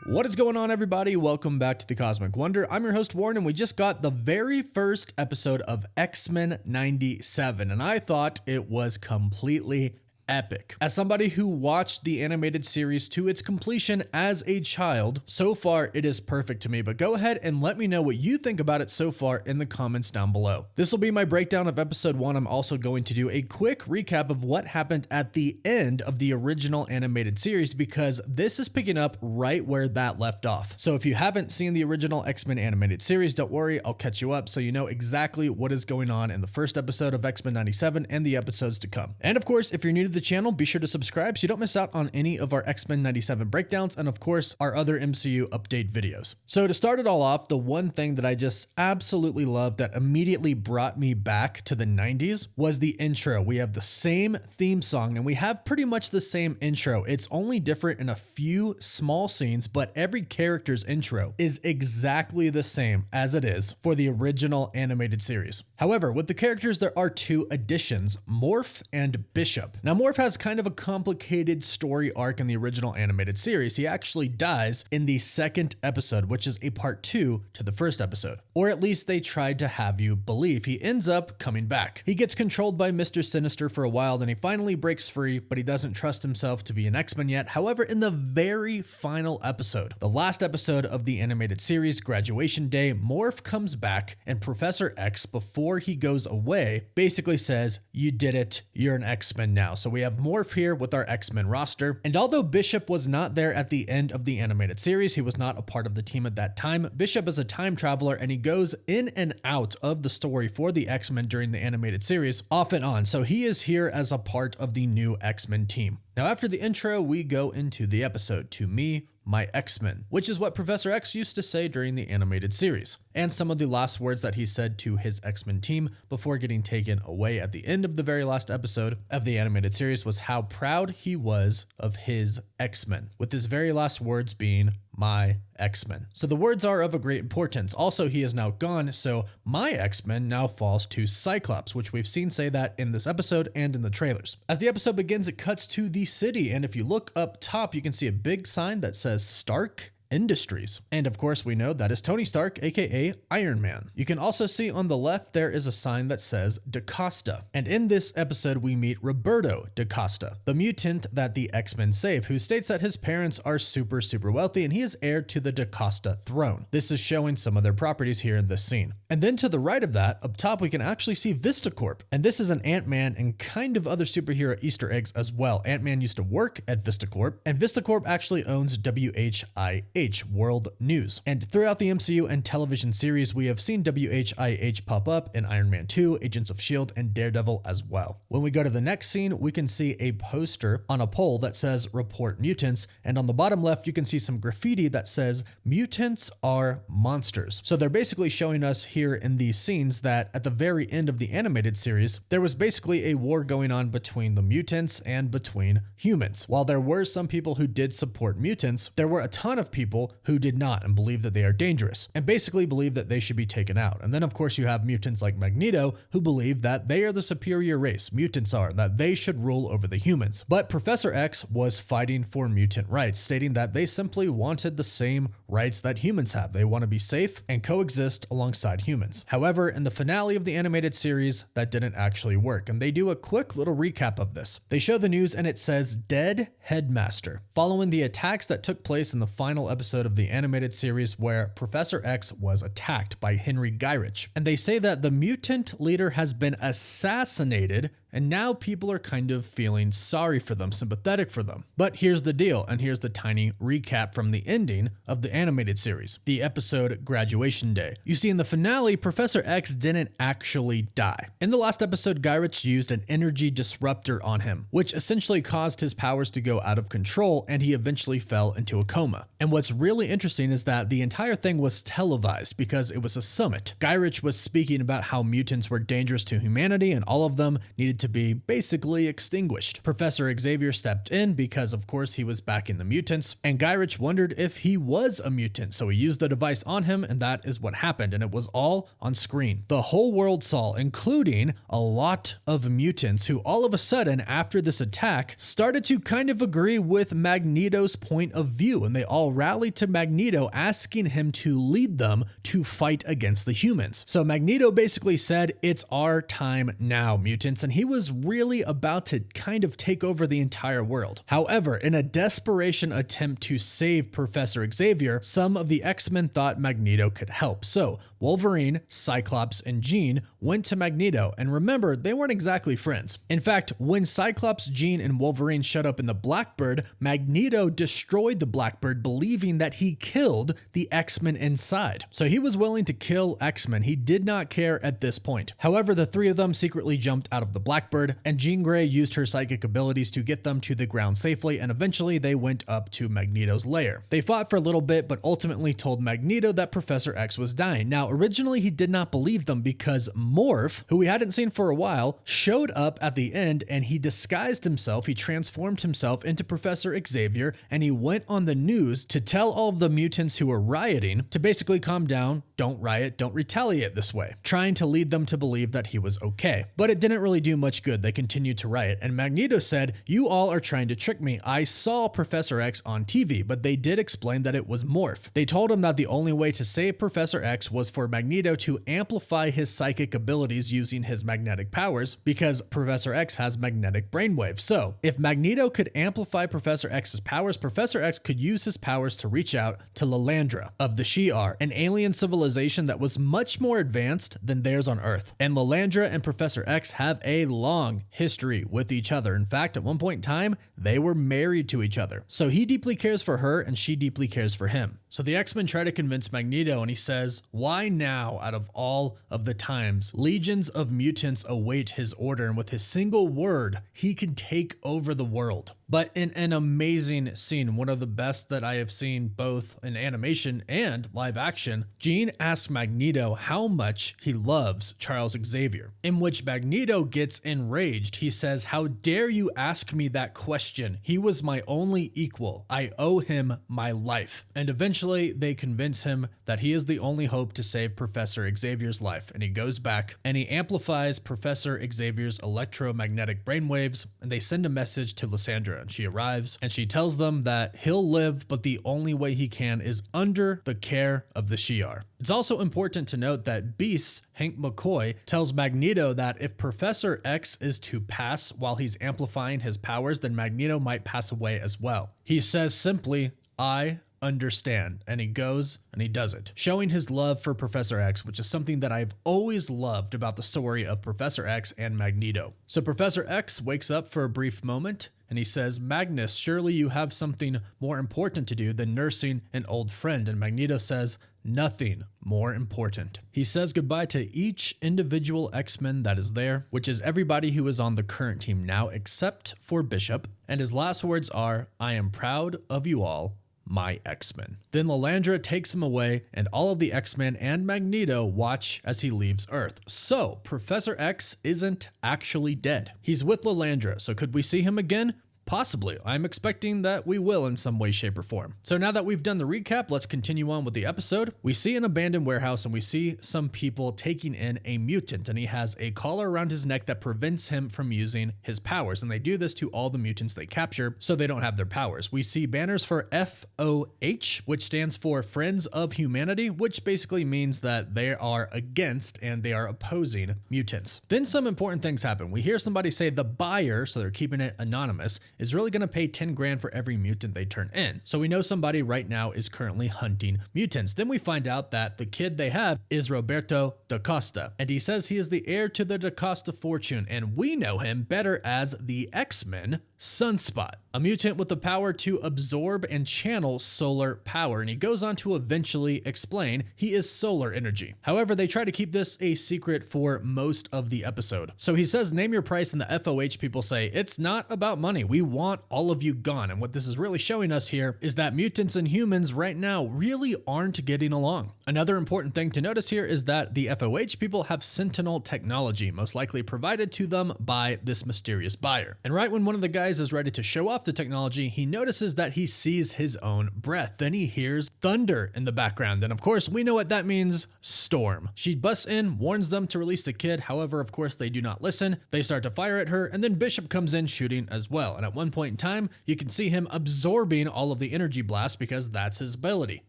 What is going on, everybody? Welcome back to the Cosmic Wonder. I'm your host, Warren, and we just got the very first episode of X-Men 97, and I thought it was completely epic. As somebody who watched the animated series to its completion as a child, so far it is perfect to me, but go ahead and let me know what you think about it so far in the comments down below. This will be my breakdown of episode 1. I'm also going to do a quick recap of what happened at the end of the original animated series, because this is picking up right where that left off. So if you haven't seen the original X-Men animated series, don't worry, I'll catch you up so you know exactly what is going on in the first episode of X-Men 97 and the episodes to come. And of course, if you're new to the channel, be sure to subscribe so you don't miss out on any of our X-Men 97 breakdowns and of course our other MCU update videos. So to start it all off, the one thing that I just absolutely loved that immediately brought me back to the 90s was the intro. We have the same theme song and we have pretty much the same intro. It's only different in a few small scenes, but every character's intro is exactly the same as it is for the original animated series. However, with the characters, there are two additions, Morph and Bishop. Now, Morph has kind of a complicated story arc in the original animated series. He actually dies in the second episode, which is a part 2 to the first episode. Or at least they tried to have you believe. He ends up coming back. He gets controlled by Mr. Sinister for a while, then he finally breaks free, but he doesn't trust himself to be an X-Men yet. However, in the very final episode, the last episode of the animated series, Graduation Day, Morph comes back and Professor X, before he goes away, basically says, "You did it, you're an X-Men now." So we have Morph here with our X-Men roster. And although Bishop was not there at the end of the animated series, he was not a part of the team at that time, Bishop is a time traveler and he goes in and out of the story for the X-Men during the animated series off and on. So he is here as a part of the new X-Men team. Now, after the intro, we go into the episode, To Me, My X-Men, which is what Professor X used to say during the animated series, and some of the last words that he said to his X-Men team before getting taken away at the end of the very last episode of the animated series was how proud he was of his X-Men, with his very last words being, "My X-Men." So the words are of a great importance. Also, he is now gone, so my X-Men now falls to Cyclops, which we've seen say that in this episode and in the trailers. As the episode begins, it cuts to the city, and if you look up top, you can see a big sign that says Stark Industries. And of course, we know that is Tony Stark, aka Iron Man. You can also see on the left there is a sign that says DaCosta. And in this episode, we meet Roberto DaCosta, the mutant that the X-Men save, who states that his parents are super wealthy and he is heir to the DaCosta throne. This is showing some of their properties here in this scene. And then to the right of that, up top, we can actually see VistaCorp. And this is an Ant-Man and kind of other superhero Easter eggs as well. Ant-Man used to work at VistaCorp, and VistaCorp actually owns WHIH, World News. And throughout the MCU and television series, we have seen WHIH pop up in Iron Man 2, Agents of S.H.I.E.L.D., and Daredevil as well. When we go to the next scene, we can see a poster on a pole that says Report Mutants, and on the bottom left, you can see some graffiti that says Mutants are monsters. So they're basically showing us here in these scenes that at the very end of the animated series, there was basically a war going on between the mutants and between humans. While there were some people who did support mutants, there were a ton of people who did not and believe that they are dangerous and basically believe that they should be taken out. And then of course you have mutants like Magneto who believe that they are the superior race, mutants are, and that they should rule over the humans. But Professor X was fighting for mutant rights, stating that they simply wanted the same rights that humans have. They want to be safe and coexist alongside humans. However, in the finale of the animated series, that didn't actually work, and they do a quick little recap of this. They show the news and it says Dead Headmaster, following the attacks that took place in the final episode of the animated series where Professor X was attacked by Henry Gyrich. And they say that the mutant leader has been assassinated, and now people are kind of feeling sorry for them, sympathetic for them. But here's the deal, and here's the tiny recap from the ending of the animated series, the episode Graduation Day. You see, in the finale, Professor X didn't actually die. In the last episode, Gyrich used an energy disruptor on him, which essentially caused his powers to go out of control, and he eventually fell into a coma. And what's really interesting is that the entire thing was televised because it was a summit. Gyrich was speaking about how mutants were dangerous to humanity and all of them needed to be basically extinguished. Professor Xavier stepped in because, of course, he was backing the mutants, and Gyrich wondered if he was a mutant, so he used the device on him, and that is what happened, and it was all on screen. The whole world saw, including a lot of mutants who all of a sudden, after this attack, started to kind of agree with Magneto's point of view, and they all rallied to Magneto, asking him to lead them to fight against the humans. So Magneto basically said, "It's our time now, mutants," and he was really about to kind of take over the entire world. However, in a desperation attempt to save Professor Xavier, some of the X-Men thought Magneto could help. So Wolverine, Cyclops, and Jean went to Magneto, and remember, they weren't exactly friends. In fact, when Cyclops, Jean, and Wolverine showed up in the Blackbird, Magneto destroyed the Blackbird, believing that he killed the X-Men inside. So he was willing to kill X-Men. He did not care at this point. However, the three of them secretly jumped out of the Blackbird, and Jean Grey used her psychic abilities to get them to the ground safely, and eventually they went up to Magneto's lair. They fought for a little bit, but ultimately told Magneto that Professor X was dying. Now, originally he did not believe them because Morph, who we hadn't seen for a while, showed up at the end, and he disguised himself. He transformed himself into Professor Xavier, and he went on the news to tell all of the mutants who were rioting to basically calm down, don't riot, don't retaliate this way, trying to lead them to believe that he was okay. But it didn't really do much good. They continued to riot, and Magneto said, "You all are trying to trick me. I saw Professor X on TV," but they did explain that it was Morph. They told him that the only way to save Professor X was for Magneto to amplify his psychic abilities using his magnetic powers, because Professor X has magnetic brainwaves. So if Magneto could amplify Professor X's powers, Professor X could use his powers to reach out to Lilandra of the Shi'ar, an alien civilization that was much more advanced than theirs on Earth. And Lilandra and Professor X have a long history with each other. In fact, at one point in time, they were married to each other. So he deeply cares for her, and she deeply cares for him. So the X-Men try to convince Magneto, and he says, "Why now, out of all of the times? Legions of mutants await his order, and with his single word, he can take over the world." But in an amazing scene, one of the best that I have seen both in animation and live action, Jean asks Magneto how much he loves Charles Xavier, in which Magneto gets enraged. He says, "How dare you ask me that question? He was my only equal. I owe him my life." And eventually they convince him that he is the only hope to save Professor Xavier's life, and he goes back and he amplifies Professor Xavier's electromagnetic brainwaves, and they send a message to Lysandra. And she arrives and she tells them that he'll live, but the only way he can is under the care of the Shi'ar. It's also important to note that Beast's Hank McCoy tells Magneto that if Professor X is to pass while he's amplifying his powers, then Magneto might pass away as well. He says simply, "I understand," and he goes and he does it, showing his love for Professor X, which is something that I've always loved about the story of Professor X and Magneto. So Professor X wakes up for a brief moment, and he says, "Magnus, surely you have something more important to do than nursing an old friend." And Magneto says, "Nothing more important." He says goodbye to each individual X-Men that is there, which is everybody who is on the current team now except for Bishop. And his last words are, "I am proud of you all, my X-Men." Then Lilandra takes him away, and all of the X-Men and Magneto watch as he leaves Earth. So Professor X isn't actually dead. He's with Lilandra, so could we see him again? Possibly. I'm expecting that we will in some way, shape, or form. So now that we've done the recap, let's continue on with the episode. We see an abandoned warehouse, and we see some people taking in a mutant, and he has a collar around his neck that prevents him from using his powers. And they do this to all the mutants they capture so they don't have their powers. We see banners for FOH, which stands for Friends of Humanity, which basically means that they are against and they are opposing mutants. Then some important things happen. We hear somebody say the buyer, so they're keeping it anonymous, is really going to pay 10 grand for every mutant they turn in. So we know somebody right now is currently hunting mutants. Then we find out that the kid they have is Roberto da Costa, and he says he is the heir to the da Costa fortune, and we know him better as the X-Men Sunspot, a mutant with the power to absorb and channel solar power, and he goes on to eventually explain he is solar energy. However, they try to keep this a secret for most of the episode. So he says, "Name your price," and the FOH people say, "It's not about money. We want all of you gone. And what this is really showing us here is that mutants and humans right now really aren't getting along. Another important thing to notice here is that the FOH people have Sentinel technology, most likely provided to them by this mysterious buyer. And right when one of the guys is ready to show off the technology, he notices that he sees his own breath. Then he hears thunder in the background. And of course, we know what that means: Storm. She busts in, warns them to release the kid. However, of course, they do not listen. They start to fire at her, and then Bishop comes in shooting as well. And at one point in time, you can see him absorbing all of the energy blasts because that's his ability.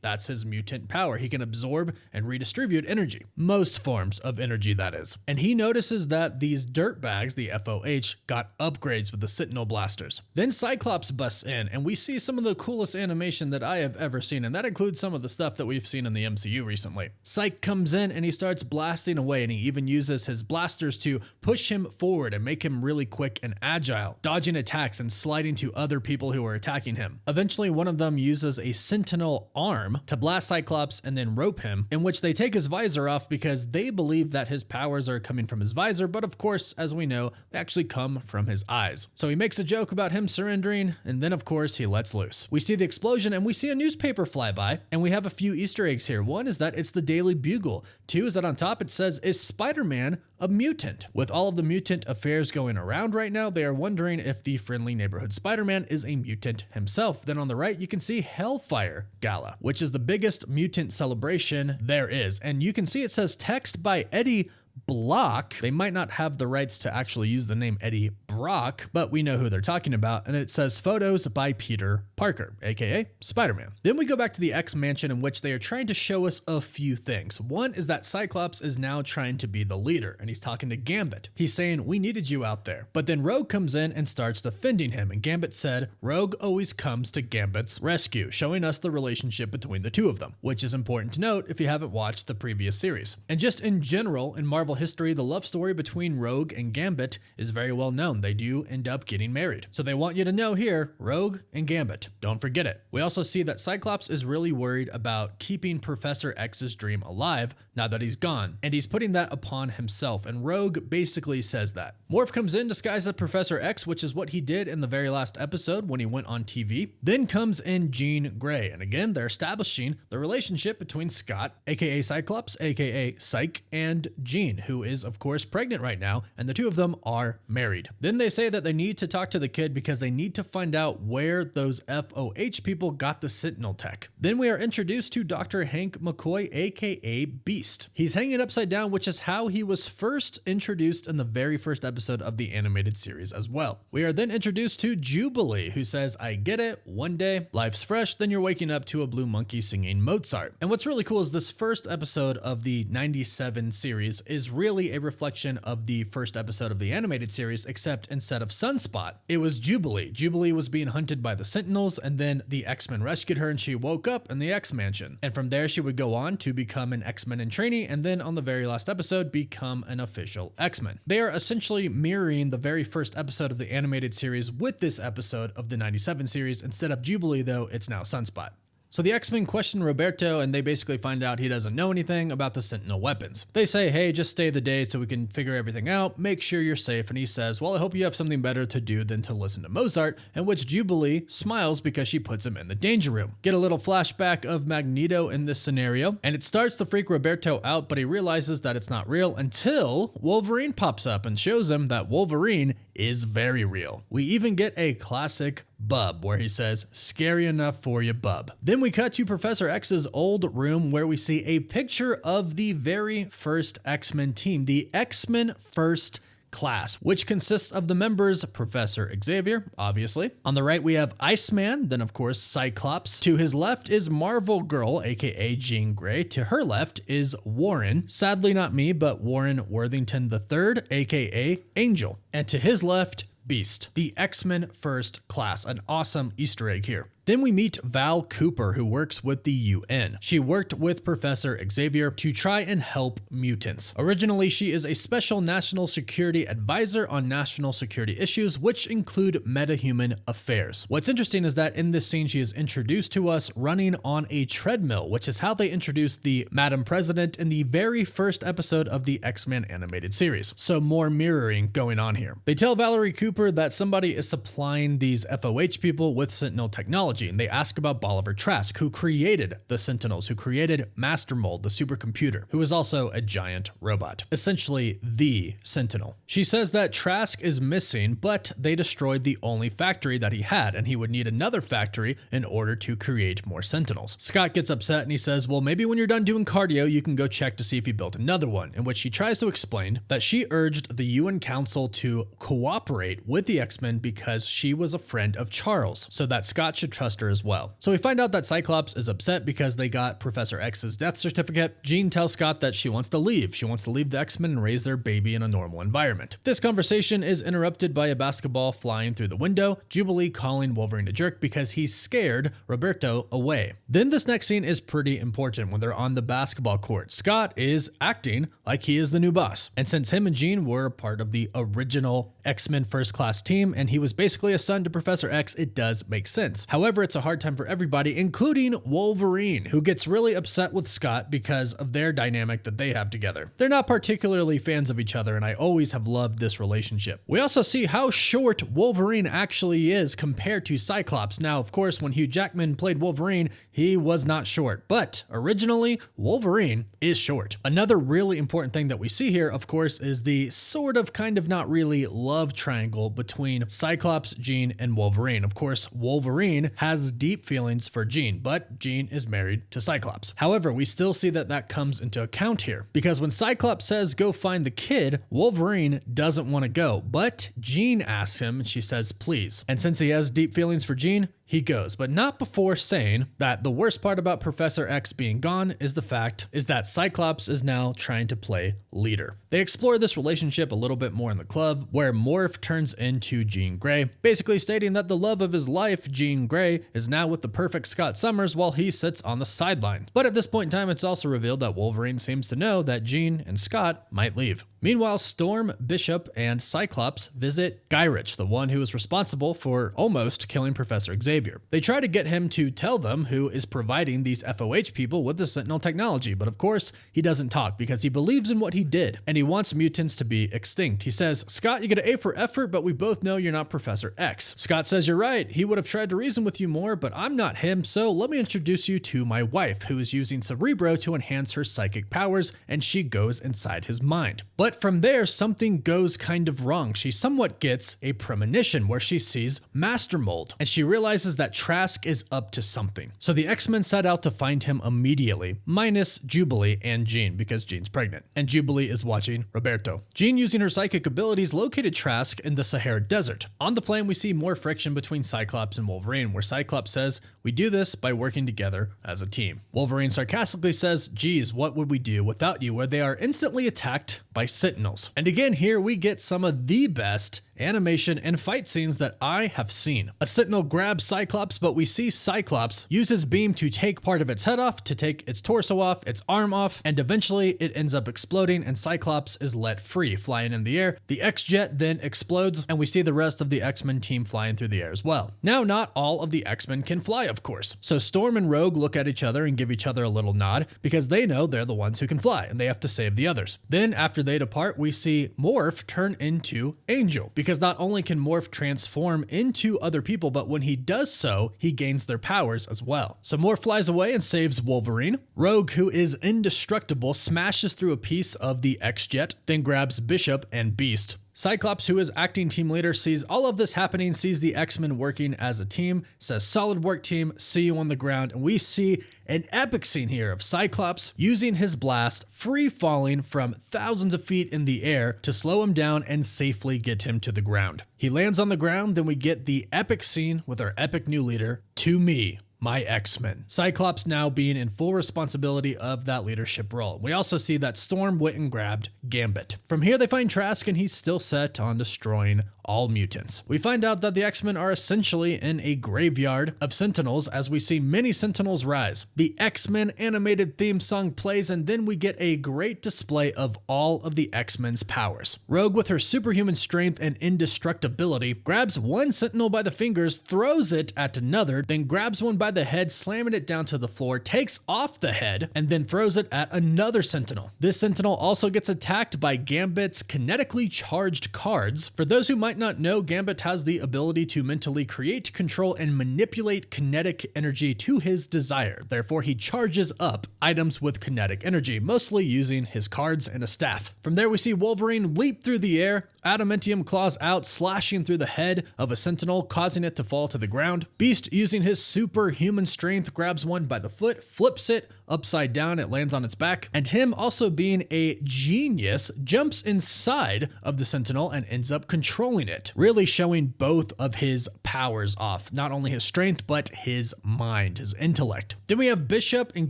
That's his mutant power. He can absorb and redistribute energy. Most forms of energy, that is. And he notices that these dirtbags, the FOH, got upgrades with the Sentinel blasters. Then Cyclops busts in, and we see some of the coolest animation that I have ever seen, and that includes some of the stuff that we've seen in the MCU recently. Cyc comes in and he starts blasting away, and he even uses his blasters to push him forward and make him really quick and agile, dodging attacks and sliding to other people who are attacking him. Eventually, one of them uses a Sentinel arm to blast Cyclops and then rope him, in which they take his visor off because they believe that his powers are coming from his visor, but of course, as we know, they actually come from his eyes. So he makes a joke about him surrendering, and then of course he lets loose. We see the explosion and we see a newspaper fly by, and we have a few Easter eggs here. One is that it's the Daily Bugle. Two is that on top it says, "Is Spider-Man a mutant?" With all of the mutant affairs going around right now, they are wondering if the friendly neighborhood Spider-Man is a mutant himself. Then on the right, you can see Hellfire Gala, which is the biggest mutant celebration there is. And you can see it says text by Eddie Block. They might not have the rights to actually use the name Eddie Brock, but we know who they're talking about. And it says photos by Peter Parker, aka Spider-Man. Then we go back to the X mansion, in which they are trying to show us a few things. One is that Cyclops is now trying to be the leader, and he's talking to Gambit. He's saying, "We needed you out there." But then Rogue comes in and starts defending him, and Gambit said, "Rogue always comes to Gambit's rescue," showing us the relationship between the two of them, which is important to note if you haven't watched the previous series. And just in general, in Marvel history, the love story between Rogue and Gambit is very well known. They do end up getting married. So they want you to know here, Rogue and Gambit. Don't forget it. We also see that Cyclops is really worried about keeping Professor X's dream alive now that he's gone, and he's putting that upon himself, and Rogue basically says that. Morph comes in disguised as Professor X, which is what he did in the very last episode when he went on TV. Then comes in Jean Grey, and again, they're establishing the relationship between Scott, aka Cyclops, aka Cyc, and Jean, who is of course pregnant right now, and the two of them are married. Then they say that they need to talk to the kid because they need to find out where those FOH people got the Sentinel tech. Then we are introduced to Dr. Hank McCoy, aka Beast. He's hanging upside down, which is how he was first introduced in the very first episode of the animated series as well. We are then introduced to Jubilee, who says, "I get it, one day, life's fresh, then you're waking up to a blue monkey singing Mozart." And what's really cool is this first episode of the 97 series is really a reflection of the first episode of the animated series, except instead of Sunspot, it was Jubilee. Jubilee was being hunted by the Sentinels, and then the X-Men rescued her and she woke up in the X-Mansion. And from there, she would go on to become an X-Men in training, and then on the very last episode, become an official X-Men. They are essentially mirroring the very first episode of the animated series with this episode of the 97 series. Instead of Jubilee, though, it's now Sunspot. So the X-Men question Roberto, and they basically find out he doesn't know anything about the Sentinel weapons. They say, "Hey, just stay the day so we can figure everything out, make sure you're safe," and he says, "Well, I hope you have something better to do than to listen to Mozart," in which Jubilee smiles because she puts him in the danger room. Get a little flashback of Magneto in this scenario, and it starts to freak Roberto out, but he realizes that it's not real until Wolverine pops up and shows him that Wolverine is very real. We even get a classic Bub, where he says, "Scary enough for you, bub." Then we cut to Professor X's old room, where we see a picture of the very first X-Men team, the X-Men First Class, which consists of the members Professor Xavier, obviously. On the right, we have Iceman, then of course Cyclops. To his left is Marvel Girl, aka Jean Grey. To her left is Warren. Sadly not me, but Warren Worthington III, aka Angel. And to his left, Beast, the X-Men First Class, an awesome Easter egg here. Then we meet Val Cooper, who works with the UN. She worked with Professor Xavier to try and help mutants. Originally, she is a special national security advisor on national security issues, which include metahuman affairs. What's interesting is that in this scene, she is introduced to us running on a treadmill, which is how they introduced the Madam President in the very first episode of the X-Men animated series. So more mirroring going on here. They tell Valerie Cooper that somebody is supplying these FOH people with Sentinel technology, and they ask about Bolivar Trask, who created the Sentinels, who created Master Mold, the supercomputer, who is also a giant robot, essentially the Sentinel. She says that Trask is missing, but they destroyed the only factory that he had, and he would need another factory in order to create more Sentinels. Scott gets upset and he says, well, maybe when you're done doing cardio, you can go check to see if he built another one, in which she tries to explain that she urged the UN Council to cooperate with the X-Men because she was a friend of Charles, so that Scott should trust her as well. So we find out that Cyclops is upset because they got Professor X's death certificate. Jean tells Scott that she wants to leave. She wants to leave the X-Men and raise their baby in a normal environment. This conversation is interrupted by a basketball flying through the window, Jubilee calling Wolverine a jerk because he scared Roberto away. Then this next scene is pretty important when they're on the basketball court. Scott is acting like he is the new boss. And since him and Jean were part of the original X-Men First Class team, and he was basically a son to Professor X, it does make sense. However, it's a hard time for everybody, including Wolverine, who gets really upset with Scott because of their dynamic that they have together. They're not particularly fans of each other, and I always have loved this relationship. We also see how short Wolverine actually is compared to Cyclops. Now, of course, when Hugh Jackman played Wolverine, he was not short, but originally, Wolverine is short. Another really important thing that we see here, of course, is the sort of kind of not really love triangle between Cyclops, Jean, and Wolverine. Of course, Wolverine has deep feelings for Jean, but Jean is married to Cyclops. However, we still see that that comes into account here, because when Cyclops says go find the kid, Wolverine doesn't want to go, but Jean asks him and she says please. And since he has deep feelings for Jean, he goes, but not before saying that the worst part about Professor X being gone is the fact is that Cyclops is now trying to play leader. They explore this relationship a little bit more in the club, where Morph turns into Jean Grey, basically stating that the love of his life, Jean Grey, is now with the perfect Scott Summers while he sits on the sideline. But at this point in time, it's also revealed that Wolverine seems to know that Jean and Scott might leave. Meanwhile, Storm, Bishop, and Cyclops visit Gyrich, the one who is responsible for almost killing Professor Xavier. They try to get him to tell them who is providing these FOH people with the Sentinel technology, but of course, he doesn't talk because he believes in what he did, and he wants mutants to be extinct. He says, Scott, you get an A for effort, but we both know you're not Professor X. Scott says, you're right, he would have tried to reason with you more, but I'm not him, so let me introduce you to my wife, who is using Cerebro to enhance her psychic powers, and she goes inside his mind. But from there, something goes kind of wrong. She somewhat gets a premonition where she sees Master Mold, and she realizes that Trask is up to something. So the X-Men set out to find him immediately, minus Jubilee and Jean, because Jean's pregnant, and Jubilee is watching Roberto. Jean, using her psychic abilities, located Trask in the Sahara Desert. On the plane, we see more friction between Cyclops and Wolverine, where Cyclops says, we do this by working together as a team. Wolverine sarcastically says, geez, what would we do without you, where they are instantly attacked by Sentinels. And again, here we get some of the best animation and fight scenes that I have seen. A Sentinel grabs Cyclops, but we see Cyclops use his beam to take part of its head off, to take its torso off, its arm off, and eventually it ends up exploding and Cyclops is let free, flying in the air. The X-Jet then explodes and we see the rest of the X-Men team flying through the air as well. Now, not all of the X-Men can fly, of course. So Storm and Rogue look at each other and give each other a little nod because they know they're the ones who can fly and they have to save the others. Then after they depart, we see Morph turn into Angel, because not only can Morph transform into other people, but when he does so, he gains their powers as well. So Morph flies away and saves Wolverine. Rogue, who is indestructible, smashes through a piece of the X-Jet, then grabs Bishop and Beast. Cyclops, who is acting team leader, sees all of this happening, sees the X-Men working as a team, says, solid work team, see you on the ground. And we see an epic scene here of Cyclops using his blast, free falling from thousands of feet in the air to slow him down and safely get him to the ground. He lands on the ground, then we get the epic scene with our epic new leader, To Me, my X-Men. Cyclops now being in full responsibility of that leadership role. We also see that Storm went and grabbed Gambit. From here they find Trask and he's still set on destroying all mutants. We find out that the X-Men are essentially in a graveyard of Sentinels as we see many Sentinels rise. The X-Men animated theme song plays and then we get a great display of all of the X-Men's powers. Rogue, with her superhuman strength and indestructibility, grabs one Sentinel by the fingers, throws it at another, then grabs one by the head, slamming it down to the floor, takes off the head, and then throws it at another Sentinel. This Sentinel also gets attacked by Gambit's kinetically charged cards. For those who might not know, Gambit has the ability to mentally create, control, and manipulate kinetic energy to his desire. Therefore, he charges up items with kinetic energy, mostly using his cards and a staff. From there, we see Wolverine leap through the air, adamantium claws out, slashing through the head of a Sentinel, causing it to fall to the ground. Beast, using his superhuman strength, grabs one by the foot, flips it upside down, it lands on its back, and him, also being a genius, jumps inside of the Sentinel and ends up controlling it, really showing both of his powers off, not only his strength, but his mind, his intellect. Then we have Bishop and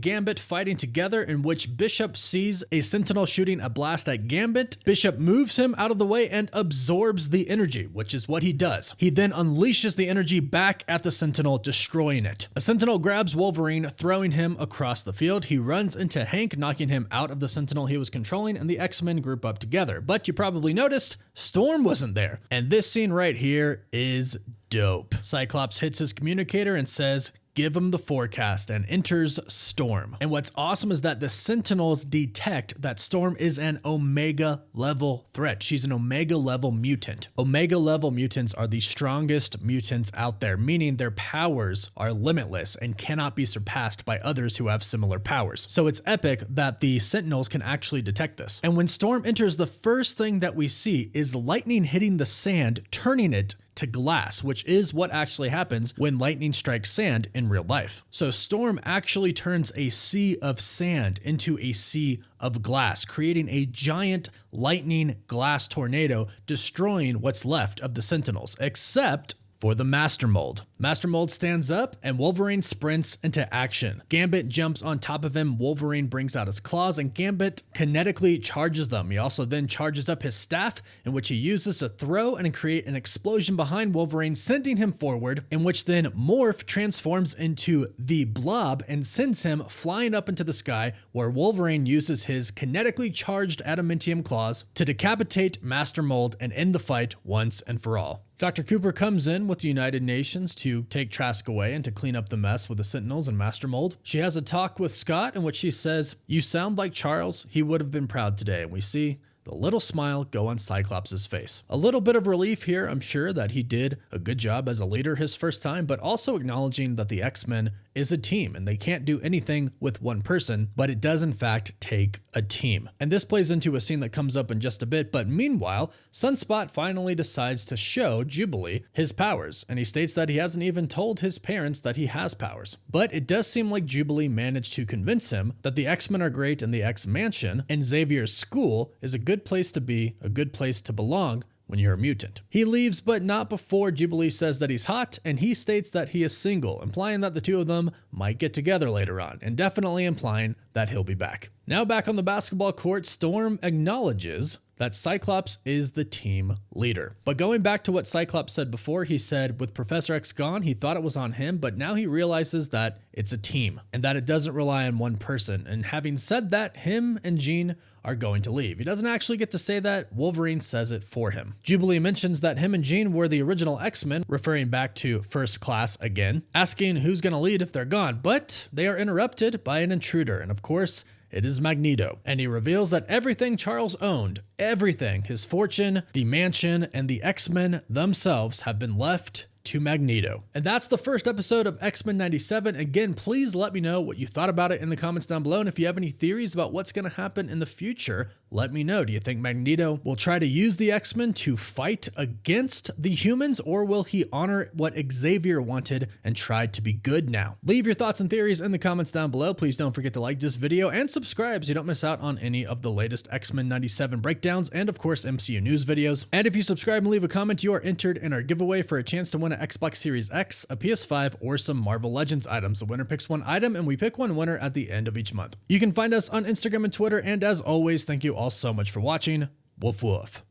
Gambit fighting together, in which Bishop sees a Sentinel shooting a blast at Gambit. Bishop moves him out of the way and absorbs the energy, which is what he does. He then unleashes the energy back at the Sentinel, destroying it. A Sentinel grabs Wolverine, throwing him across the field. He runs into Hank, knocking him out of the Sentinel he was controlling, and the X-Men group up together. But you probably noticed Storm wasn't there. And this scene right here is dope. Cyclops hits his communicator and says, "Give him the forecast," and enters Storm. And what's awesome is that the Sentinels detect that Storm is an Omega level threat. She's an Omega level mutant. Omega level mutants are the strongest mutants out there, meaning their powers are limitless and cannot be surpassed by others who have similar powers. So it's epic that the Sentinels can actually detect this. And when Storm enters, the first thing that we see is lightning hitting the sand, turning it to glass, which is what actually happens when lightning strikes sand in real life. So Storm actually turns a sea of sand into a sea of glass, creating a giant lightning glass tornado, destroying what's left of the Sentinels, except for the Master Mold. Master Mold stands up and Wolverine sprints into action. Gambit jumps on top of him, Wolverine brings out his claws, and Gambit kinetically charges them. He also then charges up his staff, in which he uses to throw and create an explosion behind Wolverine, sending him forward, in which then Morph transforms into the Blob and sends him flying up into the sky, where Wolverine uses his kinetically charged adamantium claws to decapitate Master Mold and end the fight once and for all. Dr. Cooper comes in with the United Nations to take Trask away and to clean up the mess with the Sentinels and Master Mold. She has a talk with Scott in which she says, "You sound like Charles. He would have been proud today." And we see the little smile go on Cyclops' face. A little bit of relief here, I'm sure, that he did a good job as a leader his first time, but also acknowledging that the X-Men is a team and they can't do anything with one person, but it does in fact take a team. And this plays into a scene that comes up in just a bit, but meanwhile, Sunspot finally decides to show Jubilee his powers, and he states that he hasn't even told his parents that he has powers. But it does seem like Jubilee managed to convince him that the X-Men are great and the X-Mansion and Xavier's school is a good place to be, a good place to belong when you're a mutant. He leaves, but not before Jubilee says that he's hot, and he states that he is single, implying that the two of them might get together later on, and definitely implying that he'll be back. Now back on the basketball court, Storm acknowledges that Cyclops is the team leader. But going back to what Cyclops said before, he said with Professor X gone, he thought it was on him, but now he realizes that it's a team and that it doesn't rely on one person. And having said that, him and Jean are going to leave. He doesn't actually get to say that, Wolverine says it for him. Jubilee mentions that him and Jean were the original X-Men, referring back to First Class again, asking who's gonna lead if they're gone, but they are interrupted by an intruder, and of course, it is Magneto, and he reveals that everything Charles owned, everything, his fortune, the mansion, and the X-Men themselves have been left to Magneto. And that's the first episode of X-Men 97. Again, please let me know what you thought about it in the comments down below, and if you have any theories about what's going to happen in the future, let me know. Do you think Magneto will try to use the X-Men to fight against the humans, or will he honor what Xavier wanted and try to be good now? Leave your thoughts and theories in the comments down below. Please don't forget to like this video and subscribe so you don't miss out on any of the latest X-Men 97 breakdowns and of course MCU news videos. And if you subscribe and leave a comment, you are entered in our giveaway for a chance to win won an Xbox Series X, a PS5, or some Marvel Legends items. The winner picks one item, and we pick one winner at the end of each month. You can find us on Instagram and Twitter, and as always, thank you all so much for watching. Woof woof.